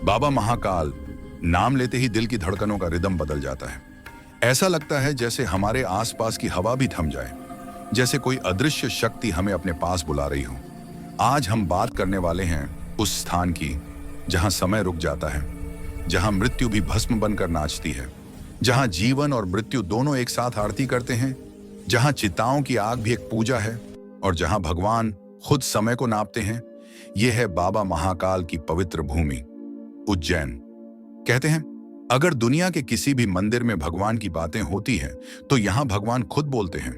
बाबा महाकाल नाम लेते ही दिल की धड़कनों का रिदम बदल जाता है। ऐसा लगता है जैसे हमारे आसपास की हवा भी थम जाए, जैसे कोई अदृश्य शक्ति हमें अपने पास बुला रही हो। आज हम बात करने वाले हैं उस स्थान की जहां समय रुक जाता है, जहां मृत्यु भी भस्म बनकर नाचती है, जहां जीवन और मृत्यु दोनों एक साथ आरती करते हैं, जहां चिताओं की आग भी एक पूजा है और जहां भगवान खुद समय को नापते हैं। यह है बाबा महाकाल की पवित्र भूमि, उज्जैन। कहते हैं अगर दुनिया के किसी भी मंदिर में भगवान की बातें होती हैं तो यहां भगवान खुद बोलते हैं।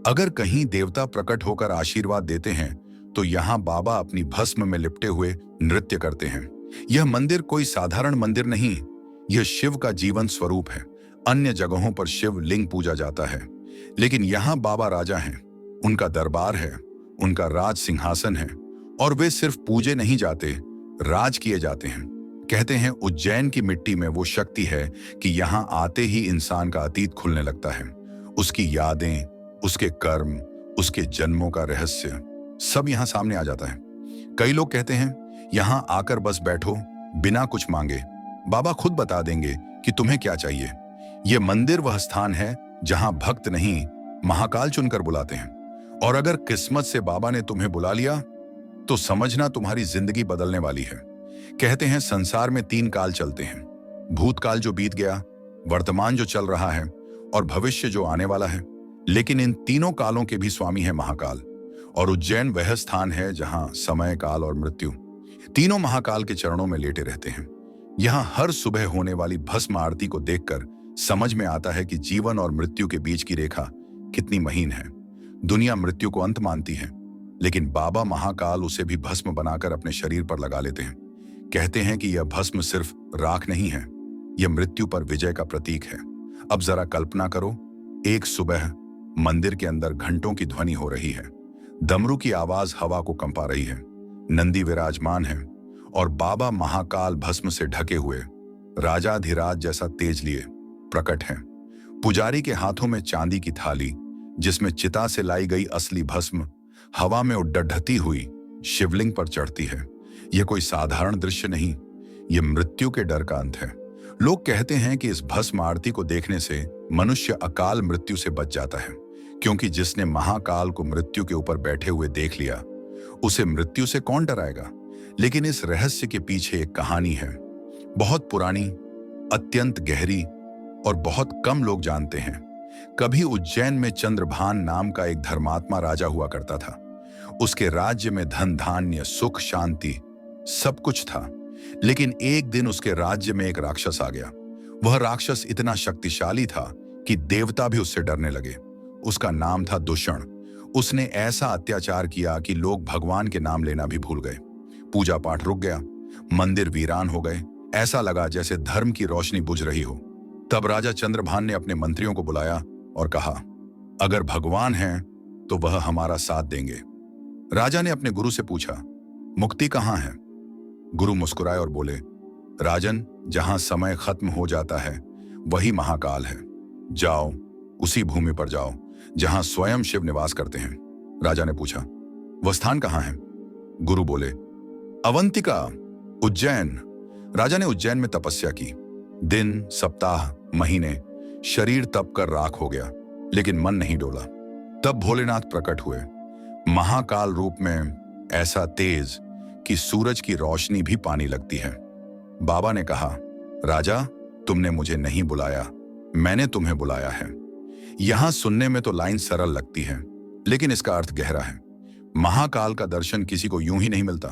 अगर कहीं देवता प्रकट होकर आशीर्वाद देते हैं तो यहां बाबा अपनी भस्म में लिपटे हुए नृत्य करते हैं। यह मंदिर कोई साधारण मंदिर नहीं, यह शिव का जीवन स्वरूप है। अन्य जगहों पर शिव लिंग पूजा जाता है, लेकिन यहां बाबा राजा हैं, उनका दरबार है, उनका राज सिंहासन है और वे सिर्फ पूजे नहीं जाते, राज किए जाते हैं। कहते हैं उज्जैन की मिट्टी में वो शक्ति है कि यहां आते ही इंसान का अतीत खुलने लगता है। उसकी यादें, उसके कर्म, उसके जन्मों का रहस्य सब यहां सामने आ जाता है। कई लोग कहते हैं यहां आकर बस बैठो, बिना कुछ मांगे, बाबा खुद बता देंगे कि तुम्हें क्या चाहिए। यह मंदिर वह स्थान है जहां भक्त नहीं, महाकाल चुनकर बुलाते हैं। और अगर किस्मत से बाबा ने तुम्हें बुला लिया तो समझना तुम्हारी जिंदगी बदलने वाली है। कहते हैं संसार में 3 काल चलते हैं, भूतकाल जो बीत गया, वर्तमान जो चल रहा है और भविष्य जो आने वाला है। लेकिन इन तीनों कालों के भी स्वामी है महाकाल, और उज्जैन वह स्थान है जहां समय, काल और मृत्यु तीनों महाकाल के चरणों में लेटे रहते हैं। यहां हर सुबह होने वाली भस्म आरती को देखकर समझ में आता है कि जीवन और मृत्यु के बीच की रेखा कितनी महीन है। दुनिया मृत्यु को अंत मानती है, लेकिन बाबा महाकाल उसे भी भस्म बनाकर अपने शरीर पर लगा लेते हैं। कहते हैं कि यह भस्म सिर्फ राख नहीं है, यह मृत्यु पर विजय का प्रतीक है। अब जरा कल्पना करो, एक सुबह मंदिर के अंदर घंटों की ध्वनि हो रही है, डमरू की आवाज हवा को कंपा रही है, नंदी विराजमान है और बाबा महाकाल भस्म से ढके हुए राजाधिराज जैसा तेज लिए प्रकट हैं। पुजारी के हाथों में चांदी की थाली जिसमें चिता से लाई गई असली भस्म हवा में उड्डती हुई शिवलिंग पर चढ़ती है। यह कोई साधारण दृश्य नहीं, यह मृत्यु के डर का अंत है। लोग कहते हैं कि इस भस्म आरती को देखने से मनुष्य अकाल मृत्यु से बच जाता है, क्योंकि जिसने महाकाल को मृत्यु के ऊपर बैठे हुए देख लिया, उसे मृत्यु से कौन डराएगा। लेकिन इस रहस्य के पीछे एक कहानी है, बहुत पुरानी, अत्यंत गहरी और बहुत कम लोग जानते हैं। कभी उज्जैन में चंद्रभान नाम का एक धर्मात्मा राजा हुआ करता था। उसके राज्य में धन, धान्य, सुख, शांति सब कुछ था। लेकिन एक दिन उसके राज्य में एक राक्षस आ गया। वह राक्षस इतना शक्तिशाली था कि देवता भी उससे डरने लगे। उसका नाम था दूषण। उसने ऐसा अत्याचार किया कि लोग भगवान के नाम लेना भी भूल गए। पूजा पाठ रुक गया, मंदिर वीरान हो गए। ऐसा लगा जैसे धर्म की रोशनी बुझ रही हो। तब राजा चंद्रभान ने अपने मंत्रियों को बुलाया और कहा, अगर भगवान हैं तो वह हमारा साथ देंगे। राजा ने अपने गुरु से पूछा, मुक्ति कहां है? गुरु मुस्कुराए और बोले, राजन, जहां समय खत्म हो जाता है वही महाकाल है। जाओ, उसी भूमि पर जाओ जहां स्वयं शिव निवास करते हैं। राजा ने पूछा, वह स्थान कहां है? गुरु बोले, अवंतिका, उज्जैन। राजा ने उज्जैन में तपस्या की। दिन, सप्ताह, महीने, शरीर तप कर राख हो गया, लेकिन मन नहीं डोला। तब भोलेनाथ प्रकट हुए, महाकाल रूप में, ऐसा तेज कि सूरज की रोशनी भी पानी लगती है। बाबा ने कहा, राजा, तुमने मुझे नहीं बुलाया, मैंने तुम्हें बुलाया है। यहां सुनने में तो लाइन सरल लगती है, लेकिन इसका अर्थ गहरा है। महाकाल का दर्शन किसी को यूं ही नहीं मिलता।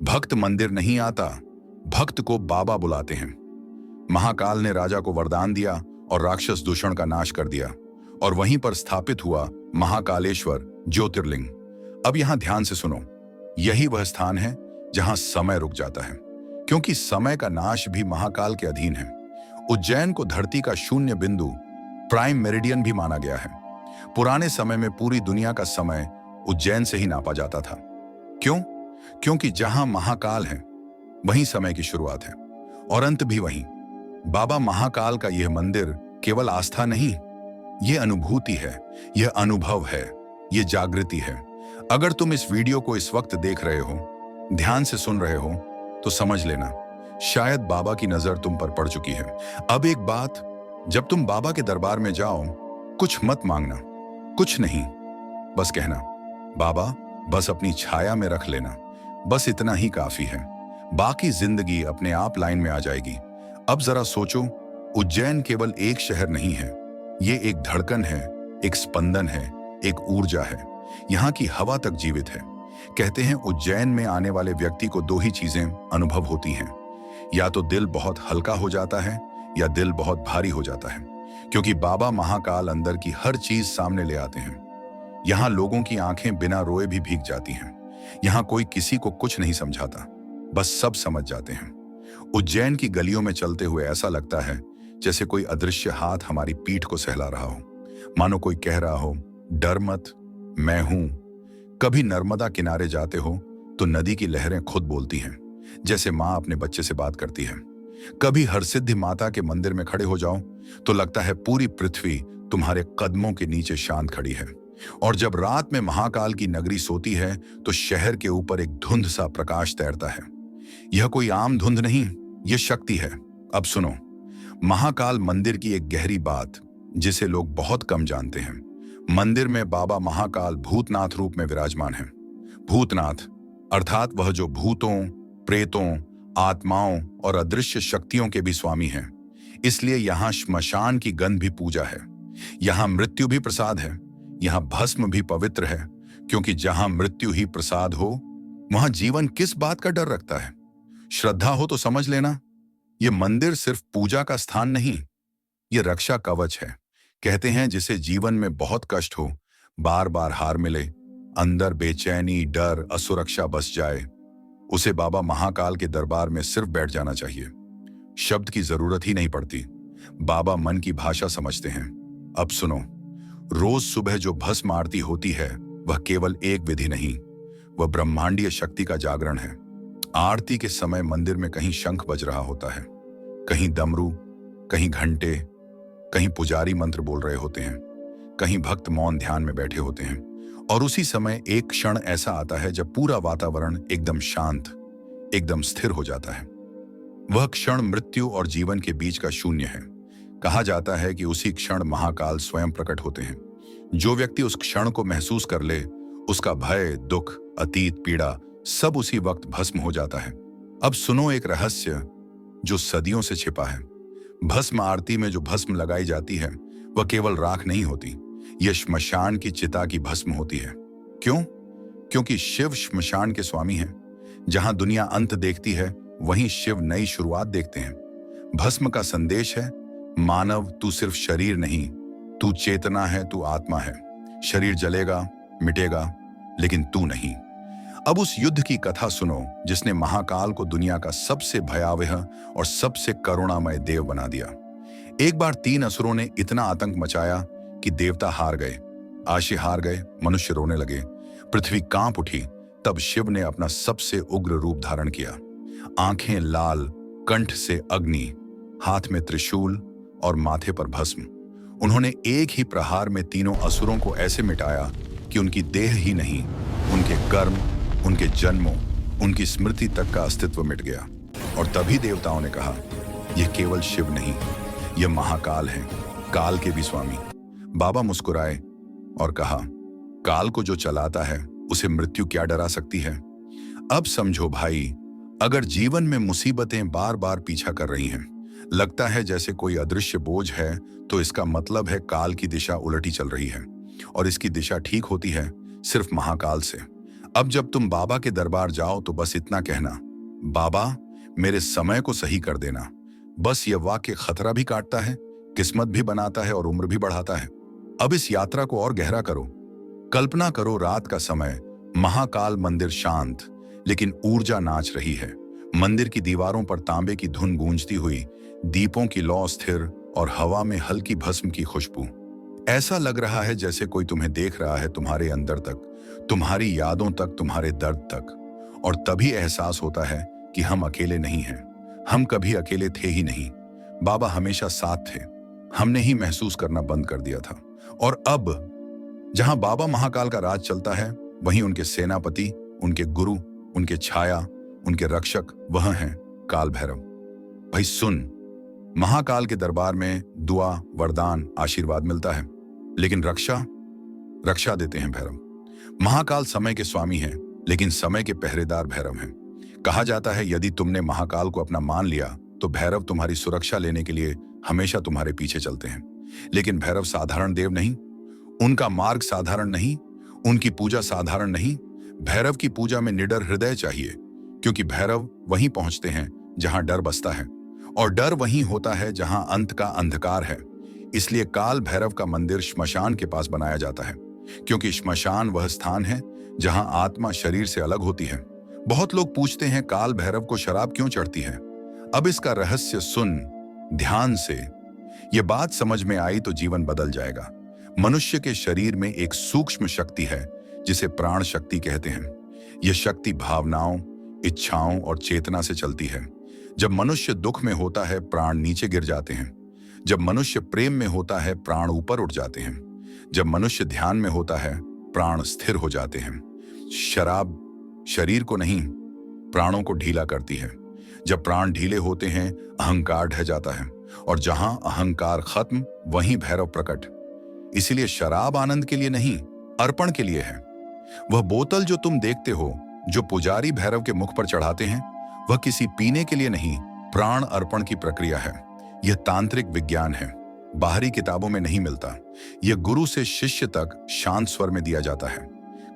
भक्त मंदिर नहीं आता, भक्त को बाबा बुलाते हैं। महाकाल ने राजा को वरदान दिया और राक्षस दूषण का नाश कर दिया, और वहीं पर स्थापित हुआ महाकालेश्वर ज्योतिर्लिंग। अब यहां ध्यान से सुनो, यही वह स्थान है जहां समय रुक जाता है, क्योंकि समय का नाश भी महाकाल के अधीन है। उज्जैन को धरती का शून्य बिंदु, प्राइम मेरिडियन भी माना गया है। पुराने समय में पूरी दुनिया का समय उज्जैन से ही नापा जाता था। क्यों? क्योंकि जहां महाकाल है वहीं समय की शुरुआत है और अंत भी वहीं। बाबा महाकाल का यह मंदिर केवल आस्था नहीं, यह अनुभूति है, यह अनुभव है, यह जागृति है। अगर तुम इस वीडियो को इस वक्त देख रहे हो, ध्यान से सुन रहे हो, तो समझ लेना, शायद बाबा की नजर तुम पर पड़ चुकी है। अब एक बात, जब तुम बाबा के दरबार में जाओ, कुछ मत मांगना, कुछ नहीं, बस कहना, बाबा बस अपनी छाया में रख लेना, बस इतना ही काफी है, बाकी जिंदगी अपने आप लाइन में आ जाएगी। अब जरा सोचो, उज्जैन केवल एक शहर नहीं है, ये एक धड़कन है, एक स्पंदन है, एक ऊर्जा है। यहाँ की हवा तक जीवित है। कहते हैं उज्जैन में आने वाले व्यक्ति को दो ही चीजें अनुभव होती हैं, या तो दिल बहुत हल्का हो जाता है या दिल बहुत भारी हो जाता है, क्योंकि बाबा महाकाल अंदर की हर चीज सामने ले आते हैं। यहाँ लोगों की आंखें बिना रोए भी भीग जाती हैं। यहाँ कोई किसी को कुछ नहीं समझाता, बस सब समझ जाते हैं। उज्जैन की गलियों में चलते हुए ऐसा लगता है जैसे कोई अदृश्य हाथ हमारी पीठ को सहला रहा हो, मानो कोई कह रहा हो, डर मत, मैं हूं। कभी नर्मदा किनारे जाते हो तो नदी की लहरें खुद बोलती हैं, जैसे माँ अपने बच्चे से बात करती है। कभी हरसिद्धि माता के मंदिर में खड़े हो जाओ तो लगता है पूरी पृथ्वी तुम्हारे कदमों के नीचे शांत खड़ी है। और जब रात में महाकाल की नगरी सोती है तो शहर के ऊपर एक धुंध सा प्रकाश तैरता है। यह कोई आम धुंध नहीं, यह शक्ति है। अब सुनो, महाकाल मंदिर की एक गहरी बात जिसे लोग बहुत कम जानते हैं। मंदिर में बाबा महाकाल भूतनाथ रूप में विराजमान है। भूतनाथ अर्थात वह जो भूतों, प्रेतों, आत्माओं और अदृश्य शक्तियों के भी स्वामी हैं। इसलिए यहाँ श्मशान की गंध भी पूजा है, यहाँ मृत्यु भी प्रसाद है, यहाँ भस्म भी पवित्र है, क्योंकि जहां मृत्यु ही प्रसाद हो वहां जीवन किस बात का डर रखता है। श्रद्धा हो तो समझ लेना, यह मंदिर सिर्फ पूजा का स्थान नहीं, यह रक्षा कवच है। कहते हैं जिसे जीवन में बहुत कष्ट हो, बार बार हार मिले, अंदर बेचैनी, डर, असुरक्षा बस जाए, उसे बाबा महाकाल के दरबार में सिर्फ बैठ जाना चाहिए। शब्द की जरूरत ही नहीं पड़ती, बाबा मन की भाषा समझते हैं। अब सुनो, रोज सुबह जो भस्म आरती होती है वह केवल एक विधि नहीं, वह ब्रह्मांडीय शक्ति का जागरण है। आरती के समय मंदिर में कहीं शंख बज रहा होता है, कहीं डमरू, कहीं घंटे, कहीं पुजारी मंत्र बोल रहे होते हैं, कहीं भक्त मौन ध्यान में बैठे होते हैं। और उसी समय एक क्षण ऐसा आता है जब पूरा वातावरण एकदम शांत, एकदम स्थिर हो जाता है। वह क्षण मृत्यु और जीवन के बीच का शून्य है। कहा जाता है कि उसी क्षण महाकाल स्वयं प्रकट होते हैं। जो व्यक्ति उस क्षण को महसूस कर ले, उसका भय, दुख, अतीत, पीड़ा सब उसी वक्त भस्म हो जाता है। अब सुनो एक रहस्य जो सदियों से छिपा है। भस्म आरती में जो भस्म लगाई जाती है वह केवल राख नहीं होती, यह श्मशान की चिता की भस्म होती है। क्यों? क्योंकि शिव श्मशान के स्वामी हैं। जहां दुनिया अंत देखती है वहीं शिव नई शुरुआत देखते हैं। भस्म का संदेश है, मानव तू सिर्फ शरीर नहीं, तू चेतना है, तू आत्मा है। शरीर जलेगा, मिटेगा, लेकिन तू नहीं। अब उस युद्ध की कथा सुनो जिसने महाकाल को दुनिया का सबसे भयावह और सबसे करुणामय देव बना दिया। एक बार 3 असुरों ने इतना आतंक मचाया कि देवता हार गए, आशी हार गए, मनुष्य रोने लगे, पृथ्वी कांप उठी। तब शिव ने अपना सबसे उग्र रूप धारण किया। आंखें लाल, कंठ से अग्नि, हाथ में त्रिशूल और माथे पर भस्म। उन्होंने एक ही प्रहार में तीनों असुरों को ऐसे मिटाया कि उनकी देह ही नहीं, उनके कर्म, उनके जन्मों, उनकी स्मृति तक का अस्तित्व मिट गया। और तभी देवताओं ने कहा, यह केवल शिव नहीं, यह महाकाल है, काल के भी स्वामी। बाबा मुस्कुराए और कहा, काल को जो चलाता है उसे मृत्यु क्या डरा सकती है। अब समझो भाई, अगर जीवन में मुसीबतें बार बार पीछा कर रही हैं, लगता है जैसे कोई अदृश्य बोझ है, तो इसका मतलब है काल की दिशा उलटी चल रही है। और इसकी दिशा ठीक होती है सिर्फ महाकाल से। अब जब तुम बाबा के दरबार जाओ तो बस इतना कहना, बाबा मेरे समय को सही कर देना। बस यह वाक्य खतरा भी काटता है, किस्मत भी बनाता है और उम्र भी बढ़ाता है। अब इस यात्रा को और गहरा करो। कल्पना करो रात का समय, महाकाल मंदिर शांत, लेकिन ऊर्जा नाच रही है। मंदिर की दीवारों पर तांबे की धुन गूंजती हुई, दीपों की लौ स्थिर और हवा में हल्की भस्म की खुशबू। ऐसा लग रहा है जैसे कोई तुम्हें देख रहा है, तुम्हारे अंदर तक, तुम्हारी यादों तक, तुम्हारे दर्द तक। और तभी एहसास होता है कि हम अकेले नहीं हैं। हम कभी अकेले थे ही नहीं, बाबा हमेशा साथ थे। हमने ही महसूस करना बंद कर दिया था। और अब जहां बाबा महाकाल का राज चलता है, वहीं उनके सेनापति, उनके गुरु, उनके छाया, उनके रक्षक वह हैं काल भैरव। भाई सुन, महाकाल के दरबार में दुआ, वरदान, आशीर्वाद मिलता है, लेकिन रक्षा रक्षा देते हैं भैरव। महाकाल समय के स्वामी हैं, लेकिन समय के पहरेदार भैरव हैं। कहा जाता है यदि तुमने महाकाल को अपना मान लिया तो भैरव तुम्हारी सुरक्षा लेने के लिए हमेशा तुम्हारे पीछे चलते हैं। लेकिन भैरव साधारण देव नहीं, उनका मार्ग साधारण नहीं, उनकी पूजा साधारण नहीं। भैरव की पूजा में निडर हृदय चाहिए, क्योंकि भैरव वहीं पहुंचते हैं जहां डर बसता है, और डर वहीं होता है जहां अंत का अंधकार है। इसलिए काल भैरव का मंदिर श्मशान के पास बनाया जाता है, क्योंकि श्मशान वह स्थान है जहां आत्मा शरीर से अलग होती है। बहुत लोग पूछते हैं काल भैरव को शराब क्यों चढ़ती है। अब इसका रहस्य सुन ध्यान से। ये बात समझ में आई तो जीवन बदल जाएगा। मनुष्य के शरीर में एक सूक्ष्म शक्ति है जिसे प्राण शक्ति कहते हैं। यह शक्ति भावनाओं, इच्छाओं और चेतना से चलती है। जब मनुष्य दुख में होता है प्राण नीचे गिर जाते हैं। जब मनुष्य प्रेम में होता है प्राण ऊपर उठ जाते हैं। जब मनुष्य ध्यान में होता है प्राण स्थिर हो जाते हैं। शराब शरीर को नहीं, प्राणों को ढीला करती है। जब प्राण ढीले होते हैं अहंकार ढह जाता है, और जहां अहंकार खत्म वहीं भैरव प्रकट। इसीलिए शराब आनंद के लिए नहीं, अर्पण के लिए है। वह बोतल जो तुम देखते हो, जो पुजारी भैरव के मुख पर चढ़ाते हैं, वह किसी पीने के लिए नहीं, प्राण अर्पण की प्रक्रिया है। यह तांत्रिक विज्ञान है, बाहरी किताबों में नहीं मिलता। यह गुरु से शिष्य तक शांत स्वर में दिया जाता है।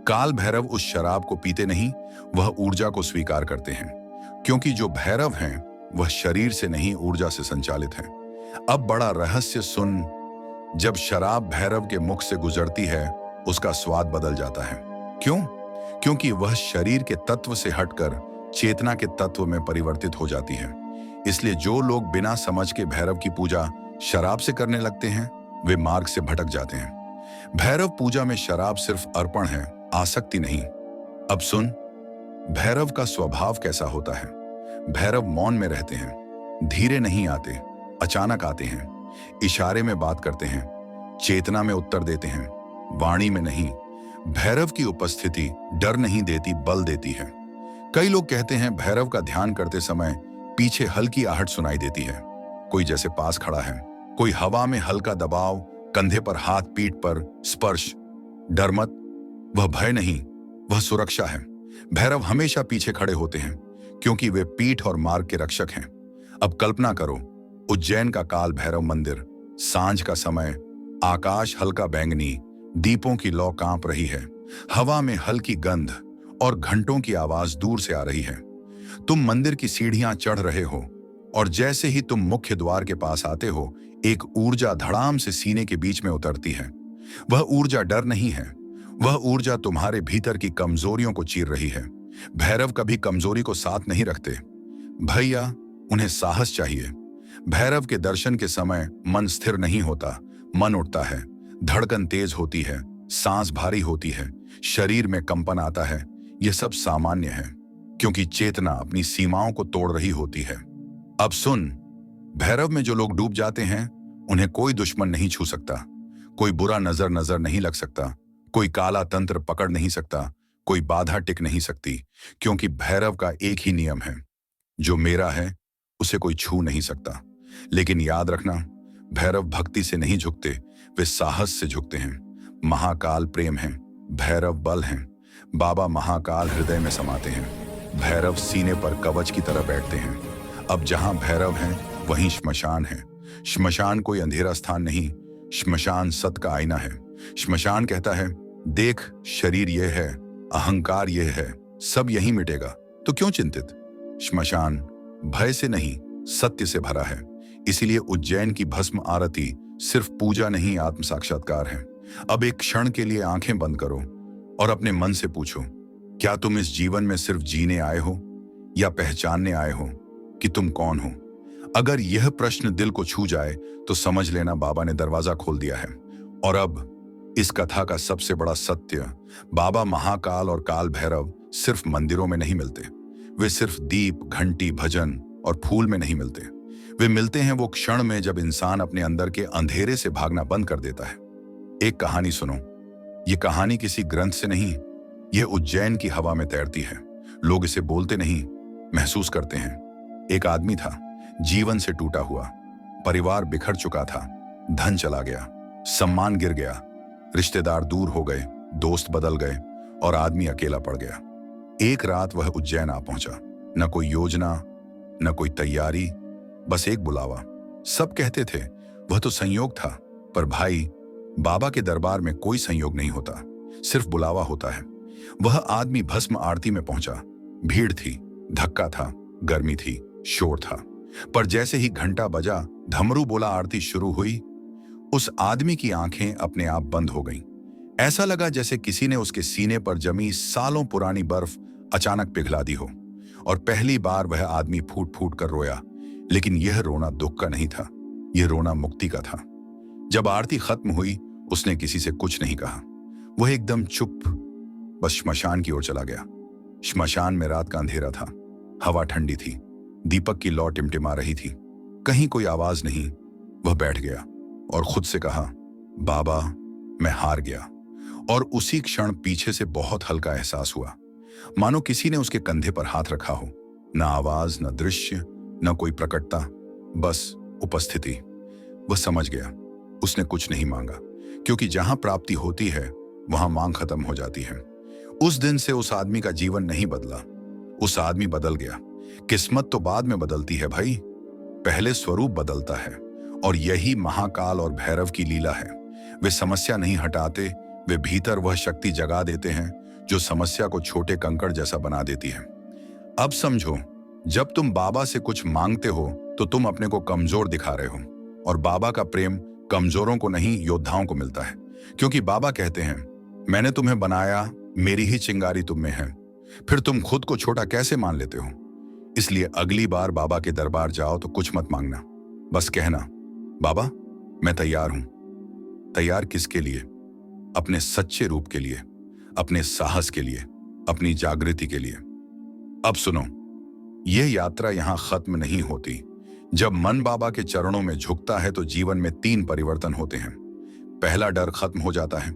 काल भैरव उस शराब को पीते नहीं, वह ऊर्जा को स्वीकार करते हैं, क्योंकि जो भैरव हैं वह शरीर से नहीं ऊर्जा से संचालित हैं। अब बड़ा रहस्य सुन। जब शराब भैरव के मुख से गुजरती है उसका स्वाद बदल जाता है। क्यों? क्योंकि वह शरीर के तत्व से हटकर चेतना के तत्व में परिवर्तित हो जाती है। इसलिए जो लोग बिना समझ के भैरव की पूजा शराब से करने लगते हैं वे मार्ग से भटक जाते हैं। भैरव पूजा में शराब सिर्फ अर्पण है, आसक्ति नहीं। अब सुन, भैरव का स्वभाव कैसा होता है। भैरव मौन में रहते हैं, धीरे नहीं आते, अचानक आते हैं, इशारे में बात करते हैं, चेतना में उत्तर देते हैं, वाणी में नहीं। भैरव की उपस्थिति डर नहीं देती, बल देती है। कई लोग कहते हैं भैरव का ध्यान करते समय पीछे हल्की आहट सुनाई देती है, कोई जैसे पास खड़ा है, कोई हवा में हल्का दबाव, कंधे पर हाथ, पीठ पर स्पर्श। डर मत, वह भय नहीं, वह सुरक्षा है। भैरव हमेशा पीछे खड़े होते हैं, क्योंकि वे पीठ और मार्ग के रक्षक हैं। अब कल्पना करो, उज्जैन का काल भैरव मंदिर, सांझ का समय, आकाश हल्का बैंगनी, दीपों की लौ कांप रही है, हवा में हल्की गंध और घंटों की आवाज दूर से आ रही है। तुम मंदिर की सीढ़ियां चढ़ रहे हो, और जैसे ही तुम मुख्य द्वार के पास आते हो एक ऊर्जा धड़ाम से सीने के बीच में उतरती है। वह ऊर्जा डर नहीं है, वह ऊर्जा तुम्हारे भीतर की कमजोरियों को चीर रही है। भैरव कभी कमजोरी को साथ नहीं रखते भैया, उन्हें साहस चाहिए। भैरव के दर्शन के समय मन स्थिर नहीं होता, मन उठता है, धड़कन तेज होती है, सांस भारी होती है, शरीर में कंपन आता है। यह सब सामान्य है, क्योंकि चेतना अपनी सीमाओं को तोड़ रही होती है। अब सुन, भैरव में जो लोग डूब जाते हैं उन्हें कोई दुश्मन नहीं छू सकता, कोई बुरा नजर नहीं लग सकता, कोई काला तंत्र पकड़ नहीं सकता, कोई बाधा टिक नहीं सकती, क्योंकि भैरव का एक ही नियम है, जो मेरा है उसे कोई छू नहीं सकता। लेकिन याद रखना, भैरव भक्ति से नहीं झुकते, वे साहस से झुकते हैं। महाकाल प्रेम है, भैरव बल हैं। बाबा महाकाल हृदय में समाते हैं, भैरव सीने पर कवच की तरह बैठते हैं। अब जहां भैरव हैं वहीं श्मशान है। श्मशान कोई अंधेरा स्थान नहीं, श्मशान सत का आईना है। श्मशान कहता है देख, शरीर यह है, अहंकार यह है, सब यहीं मिटेगा, तो क्यों चिंतित। श्मशान भय से नहीं, सत्य से भरा है। इसीलिए उज्जैन की भस्म आरती सिर्फ पूजा नहीं, आत्म साक्षात्कार है। अब एक क्षण के लिए आंखें बंद करो और अपने मन से पूछो, क्या तुम इस जीवन में सिर्फ जीने आए हो या पहचानने आए हो कि तुम कौन हो। अगर यह प्रश्न दिल को छू जाए तो समझ लेना बाबा ने दरवाजा खोल दिया है। और अब इस कथा का सबसे बड़ा सत्य, बाबा महाकाल और काल भैरव सिर्फ मंदिरों में नहीं मिलते। वे सिर्फ दीप, घंटी, भजन और फूल में नहीं मिलते। वे मिलते हैं वो क्षण में जब इंसान अपने अंदर के अंधेरे से भागना बंद कर देता है। एक कहानी सुनो। ये कहानी किसी ग्रंथ से नहीं, यह उज्जैन की हवा में तैरती है। लोग इसे बोलते नहीं, महसूस करते हैं। एक आदमी था जीवन से टूटा हुआ, परिवार बिखर चुका था, धन चला गया, सम्मान गिर गया, रिश्तेदार दूर हो गए, दोस्त बदल गए और आदमी अकेला पड़ गया। एक रात वह उज्जैन आ पहुंचा। न कोई योजना, न कोई तैयारी, बस एक बुलावा। सब कहते थे वह तो संयोग था, पर भाई, बाबा के दरबार में कोई संयोग नहीं होता, सिर्फ बुलावा होता है। वह आदमी भस्म आरती में पहुंचा। भीड़ थी, धक्का था, गर्मी थी, शोर था, पर जैसे ही घंटा बजा, धमरू बोला, आरती शुरू हुई, उस आदमी की आंखें अपने आप बंद हो गईं। ऐसा लगा जैसे किसी ने उसके सीने पर जमी सालों पुरानी बर्फ अचानक पिघला दी हो। और पहली बार वह आदमी फूट फूट कर रोया, लेकिन यह रोना दुख का नहीं था, यह रोना मुक्ति का था। जब आरती खत्म हुई, उसने किसी से कुछ नहीं कहा। वह एकदम चुप, बस श्मशान की ओर चला गया। श्मशान में रात का अंधेरा था, हवा ठंडी थी, दीपक की लौ टिमटिमा रही थी, कहीं कोई आवाज नहीं। वह बैठ गया और खुद से कहा, बाबा, मैं हार गया। और उसी क्षण पीछे से बहुत हल्का एहसास हुआ, मानो किसी ने उसके कंधे पर हाथ रखा हो। न आवाज, न दृश्य, न कोई प्रकटता, बस उपस्थिति। वह समझ गया, उसने कुछ नहीं मांगा, क्योंकि जहां प्राप्ति होती है वहां मांग खत्म हो जाती है। उस दिन से उस आदमी का जीवन नहीं बदला, उस आदमी बदल गया। किस्मत तो बाद में बदलती है भाई, पहले स्वरूप बदलता है। और यही महाकाल और भैरव की लीला है। वे समस्या नहीं हटाते, वे भीतर वह शक्ति जगा देते हैं जो समस्या को छोटे कंकड़ जैसा बना देती है। अब समझो, जब तुम बाबा से कुछ मांगते हो तो तुम अपने को कमजोर दिखा रहे हो, और बाबा का प्रेम कमजोरों को नहीं, योद्धाओं को मिलता है। क्योंकि बाबा कहते हैं, मैंने तुम्हें बनाया, मेरी ही चिंगारी तुम में है, फिर तुम खुद को छोटा कैसे मान लेते हो? इसलिए अगली बार बाबा के दरबार जाओ तो कुछ मत मांगना, बस कहना, बाबा, मैं तैयार हूं। तैयार किसके लिए? अपने सच्चे रूप के लिए, अपने साहस के लिए, अपनी जागृति के लिए। अब सुनो, यह यात्रा यहां खत्म नहीं होती। जब मन बाबा के चरणों में झुकता है तो जीवन में 3 परिवर्तन होते हैं। पहला, डर खत्म हो जाता है।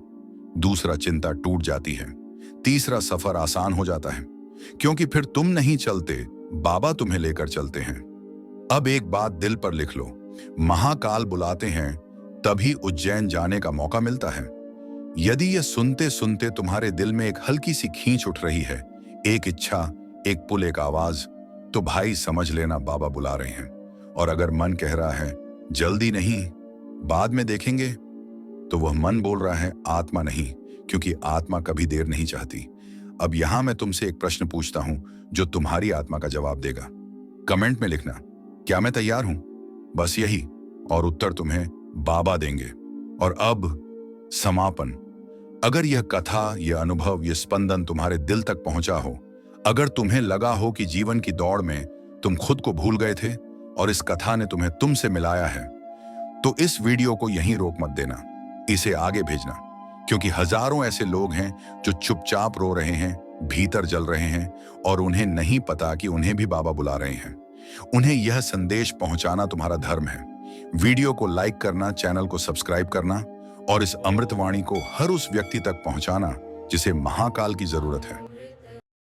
दूसरा, चिंता टूट जाती है। तीसरा, सफर आसान हो जाता है, क्योंकि फिर तुम नहीं चलते, बाबा तुम्हें लेकर चलते हैं। अब एक बात दिल पर लिख लो, महाकाल बुलाते हैं तभी उज्जैन जाने का मौका मिलता है। यदि यह सुनते सुनते तुम्हारे दिल में एक हल्की सी खींच उठ रही है, एक इच्छा, एक पुल, एक आवाज, तो भाई समझ लेना बाबा बुला रहे हैं। और अगर मन कह रहा है जल्दी नहीं, बाद में देखेंगे, तो वह मन बोल रहा है, आत्मा नहीं, क्योंकि आत्मा कभी देर नहीं चाहती। अब यहां मैं तुमसे एक प्रश्न पूछता हूं जो तुम्हारी आत्मा का जवाब देगा। कमेंट में लिखना, क्या मैं तैयार हूं? बस यही, और उत्तर तुम्हें बाबा देंगे। और अब समापन। अगर यह कथा, यह अनुभव, यह स्पंदन तुम्हारे दिल तक पहुंचा हो, अगर तुम्हें लगा हो कि जीवन की दौड़ में तुम खुद को भूल गए थे और इस कथा ने तुम्हें तुमसे मिलाया है, तो इस वीडियो को यहीं रोक मत देना, इसे आगे भेजना। क्योंकि हजारों ऐसे लोग हैं जो चुपचाप रो रहे हैं, भीतर जल रहे हैं, और उन्हें नहीं पता कि उन्हें भी बाबा बुला रहे हैं। उन्हें यह संदेश पहुंचाना तुम्हारा धर्म है। वीडियो को लाइक करना, चैनल को सब्सक्राइब करना और इस अमृतवाणी को हर उस व्यक्ति तक पहुंचाना जिसे महाकाल की जरूरत है।